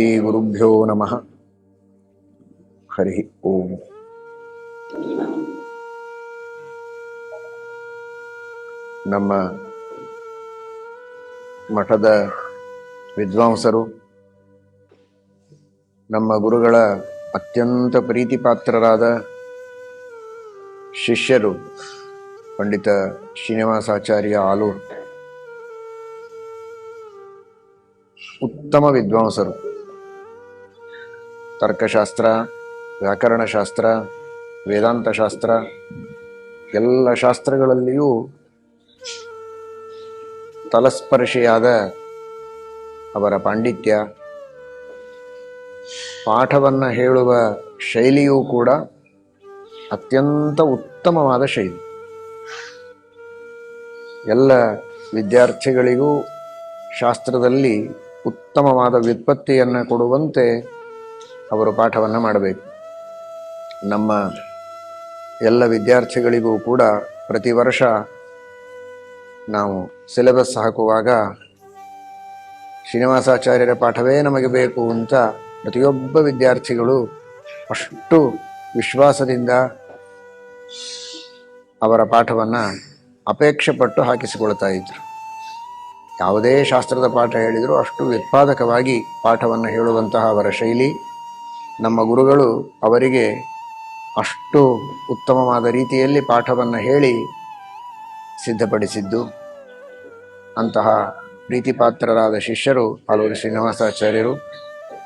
ಶ್ರೀ ಗುರುಭ್ಯೋ ನಮಃ. ಹರಿ ಓಂ. ನಮ್ಮ ಮಠದ ವಿದ್ವಾಂಸರು, ನಮ್ಮ ಗುರುಗಳ ಅತ್ಯಂತ ಪ್ರೀತಿಪಾತ್ರರಾದ ಶಿಷ್ಯರು ಪಂಡಿತ ಶ್ರೀನಿವಾಸಾಚಾರ್ಯ ಆಲೂರು ಉತ್ತಮ ವಿದ್ವಾಂಸರು. ತರ್ಕಶಾಸ್ತ್ರ, ವ್ಯಾಕರಣಶಾಸ್ತ್ರ, ವೇದಾಂತಶಾಸ್ತ್ರ ಎಲ್ಲ ಶಾಸ್ತ್ರಗಳಲ್ಲಿಯೂ ತಲಸ್ಪರ್ಶಿಯಾದ ಅವರ ಪಾಂಡಿತ್ಯ, ಪಾಠವನ್ನು ಹೇಳುವ ಶೈಲಿಯೂ ಕೂಡ ಅತ್ಯಂತ ಉತ್ತಮವಾದ ಶೈಲಿ. ಎಲ್ಲ ವಿದ್ಯಾರ್ಥಿಗಳಿಗೂ ಶಾಸ್ತ್ರದಲ್ಲಿ ಉತ್ತಮವಾದ ವ್ಯುತ್ಪತ್ತಿಯನ್ನು ಕೊಡುವಂತೆ ಅವರು ಪಾಠವನ್ನು ಮಾಡಬೇಕು. ನಮ್ಮ ಎಲ್ಲ ವಿದ್ಯಾರ್ಥಿಗಳಿಗೂ ಕೂಡ ಪ್ರತಿ ವರ್ಷ ನಾವು ಸಿಲೆಬಸ್ ಹಾಕುವಾಗ ಶ್ರೀನಿವಾಸಾಚಾರ್ಯರ ಪಾಠವೇ ನಮಗೆ ಬೇಕು ಅಂತ ಪ್ರತಿಯೊಬ್ಬ ವಿದ್ಯಾರ್ಥಿಗಳು ಅಷ್ಟು ವಿಶ್ವಾಸದಿಂದ ಅವರ ಪಾಠವನ್ನು ಅಪೇಕ್ಷೆ ಪಟ್ಟು ಹಾಕಿಸಿಕೊಳ್ತಾ ಇದ್ರು. ಯಾವುದೇ ಶಾಸ್ತ್ರದ ಪಾಠ ಹೇಳಿದರೂ ಅಷ್ಟು ಉತ್ಪಾದಕವಾಗಿ ಪಾಠವನ್ನು ಹೇಳುವಂತಹ ಅವರ ಶೈಲಿ, ನಮ್ಮ ಗುರುಗಳು ಅವರಿಗೆ ಅಷ್ಟು ಉತ್ತಮವಾದ ರೀತಿಯಲ್ಲಿ ಪಾಠವನ್ನು ಹೇಳಿ ಸಿದ್ಧಪಡಿಸಿದ್ದು. ಅಂತಹ ಪ್ರೀತಿಪಾತ್ರರಾದ ಶಿಷ್ಯರು ಆಲೂರು ಶ್ರೀನಿವಾಸಾಚಾರ್ಯರು.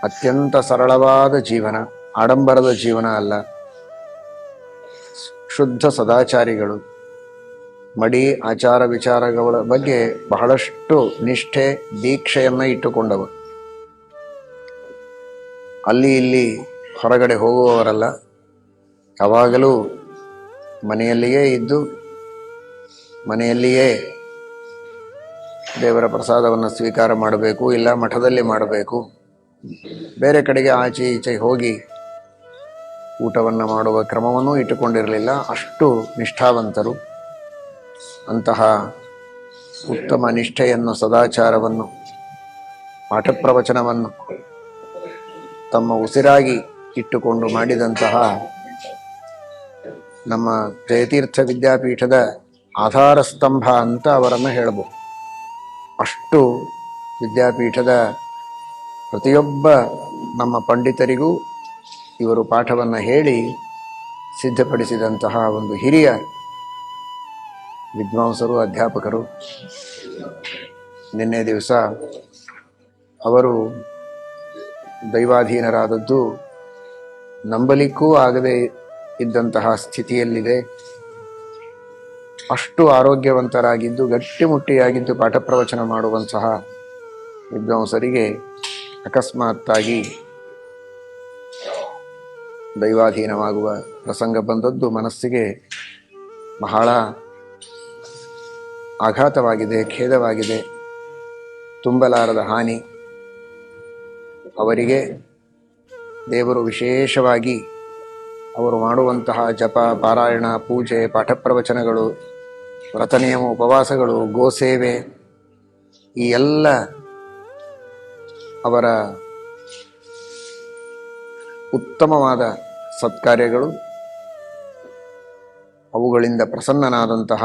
ಅತ್ಯಂತ ಸರಳವಾದ ಜೀವನ, ಆಡಂಬರದ ಜೀವನ ಅಲ್ಲ, ಶುದ್ಧ ಸದಾಚಾರಿಗಳು. ಮಡಿ ಆಚಾರ ವಿಚಾರಗಳ ಬಗ್ಗೆ ಬಹಳಷ್ಟು ನಿಷ್ಠೆ, ದೀಕ್ಷೆಯನ್ನು ಇಟ್ಟುಕೊಂಡವರು. ಅಲ್ಲಿ ಇಲ್ಲಿ ಹೊರಗಡೆ ಹೋಗುವವರಲ್ಲ, ಯಾವಾಗಲೂ ಮನೆಯಲ್ಲಿಯೇ ಇದ್ದು ಮನೆಯಲ್ಲಿಯೇ ದೇವರ ಪ್ರಸಾದವನ್ನು ಸ್ವೀಕಾರ ಮಾಡಬೇಕು, ಇಲ್ಲ ಮಠದಲ್ಲಿ ಮಾಡಬೇಕು. ಬೇರೆ ಕಡೆಗೆ ಆಚೆ ಈಚೆ ಹೋಗಿ ಊಟವನ್ನು ಮಾಡುವ ಕ್ರಮವನ್ನೂ ಇಟ್ಟುಕೊಂಡಿರಲಿಲ್ಲ. ಅಷ್ಟು ನಿಷ್ಠಾವಂತರು. ಅಂತಹ ಉತ್ತಮ ನಿಷ್ಠೆಯನ್ನು, ಸದಾಚಾರವನ್ನು, ಪಾಠ ಪ್ರವಚನವನ್ನು ತಮ್ಮ ಉಸಿರಾಗಿ ಇಟ್ಟುಕೊಂಡು ಮಾಡಿದಂತಹ ನಮ್ಮ ಜಯತೀರ್ಥ ವಿದ್ಯಾಪೀಠದ ಆಧಾರ ಸ್ತಂಭ ಅಂತ ಅವರನ್ನು ಹೇಳಬಹುದು. ಅಷ್ಟು ವಿದ್ಯಾಪೀಠದ ಪ್ರತಿಯೊಬ್ಬ ನಮ್ಮ ಪಂಡಿತರಿಗೂ ಇವರು ಪಾಠವನ್ನು ಹೇಳಿ ಸಿದ್ಧಪಡಿಸಿದಂತಹ ಒಂದು ಹಿರಿಯ ವಿದ್ವಾಂಸರು, ಅಧ್ಯಾಪಕರು. ನಿನ್ನೆ ದಿವಸ ಅವರು ದೈವಾಧೀನರಾದದ್ದು ನಂಬಲಿಕ್ಕೂ ಆಗದೆ ಇದ್ದಂತಹ ಸ್ಥಿತಿಯಲ್ಲಿದೆ. ಅಷ್ಟು ಆರೋಗ್ಯವಂತರಾಗಿದ್ದು, ಗಟ್ಟಿಮುಟ್ಟಿಯಾಗಿದ್ದು ಪಾಠ ಪ್ರವಚನ ಮಾಡುವಂತಹ ವಿದ್ವಾಂಸರಿಗೆ ಅಕಸ್ಮಾತ್ತಾಗಿ ದೈವಾಧೀನವಾಗುವ ಪ್ರಸಂಗ ಬಂದದ್ದು ಮನಸ್ಸಿಗೆ ಬಹಳ ಆಘಾತವಾಗಿದೆ, ಖೇದವಾಗಿದೆ, ತುಂಬಲಾರದ ಹಾನಿ. ಅವರಿಗೆ ದೇವರು ವಿಶೇಷವಾಗಿ ಅವರು ಮಾಡುವಂತಹ ಜಪ, ಪಾರಾಯಣ, ಪೂಜೆ, ಪಾಠ ಪ್ರವಚನಗಳು, ವ್ರತನಿಯಮ, ಉಪವಾಸಗಳು, ಗೋಸೇವೆ, ಈ ಎಲ್ಲ ಅವರ ಉತ್ತಮವಾದ ಸತ್ಕಾರ್ಯಗಳು, ಅವುಗಳಿಂದ ಪ್ರಸನ್ನನಾದಂತಹ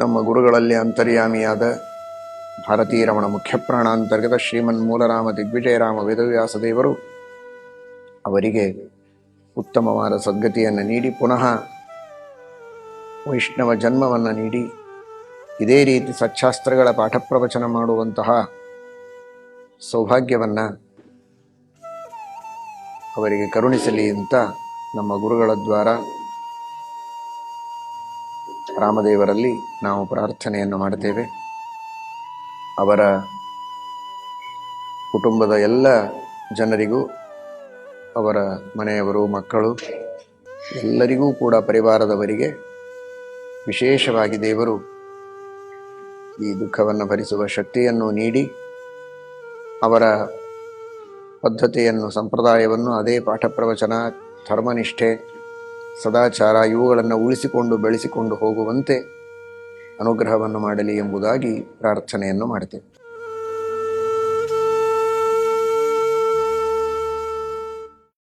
ನಮ್ಮ ಗುರುಗಳಲ್ಲಿ ಅಂತರ್ಯಾಮಿಯಾದ ಭಾರತೀ ರಮಣ ಮುಖ್ಯಪ್ರಾಣಾಂತರ್ಗತ ಶ್ರೀಮನ್ ಮೂಲರಾಮ ದಿಗ್ವಿಜಯರಾಮ ವೇದವ್ಯಾಸ ದೇವರು ಅವರಿಗೆ ಉತ್ತಮವಾದ ಸದ್ಗತಿಯನ್ನು ನೀಡಿ, ಪುನಃ ವೈಷ್ಣವ ಜನ್ಮವನ್ನು ನೀಡಿ, ಇದೇ ರೀತಿ ಸಚ್ಛಾಸ್ತ್ರಗಳ ಪಾಠ ಪ್ರವಚನ ಮಾಡುವಂತಹ ಸೌಭಾಗ್ಯವನ್ನು ಅವರಿಗೆ ಕರುಣಿಸಲಿ ಅಂತ ನಮ್ಮ ಗುರುಗಳ ದ್ವಾರ ರಾಮದೇವರಲ್ಲಿ ನಾವು ಪ್ರಾರ್ಥನೆಯನ್ನು ಮಾಡುತ್ತೇವೆ. ಅವರ ಕುಟುಂಬದ ಎಲ್ಲ ಜನರಿಗೂ, ಅವರ ಮನೆಯವರು, ಮಕ್ಕಳು ಎಲ್ಲರಿಗೂ ಕೂಡ, ಪರಿವಾರದವರಿಗೆ ವಿಶೇಷವಾಗಿ ದೇವರು ಈ ದುಃಖವನ್ನು ಭರಿಸುವ ಶಕ್ತಿಯನ್ನು ನೀಡಿ, ಅವರ ಪದ್ಧತಿಯನ್ನು, ಸಂಪ್ರದಾಯವನ್ನು, ಅದೇ ಪಾಠ ಪ್ರವಚನ, ಧರ್ಮನಿಷ್ಠೆ, ಸದಾಚಾರ ಇವುಗಳನ್ನು ಉಳಿಸಿಕೊಂಡು ಬೆಳೆಸಿಕೊಂಡು ಹೋಗುವಂತೆ ಅನುಗ್ರಹವನ್ನು ಮಾಡಲಿ ಎಂಬುದಾಗಿ ಪ್ರಾರ್ಥನೆಯನ್ನು ಮಾಡುತ್ತೇವೆ.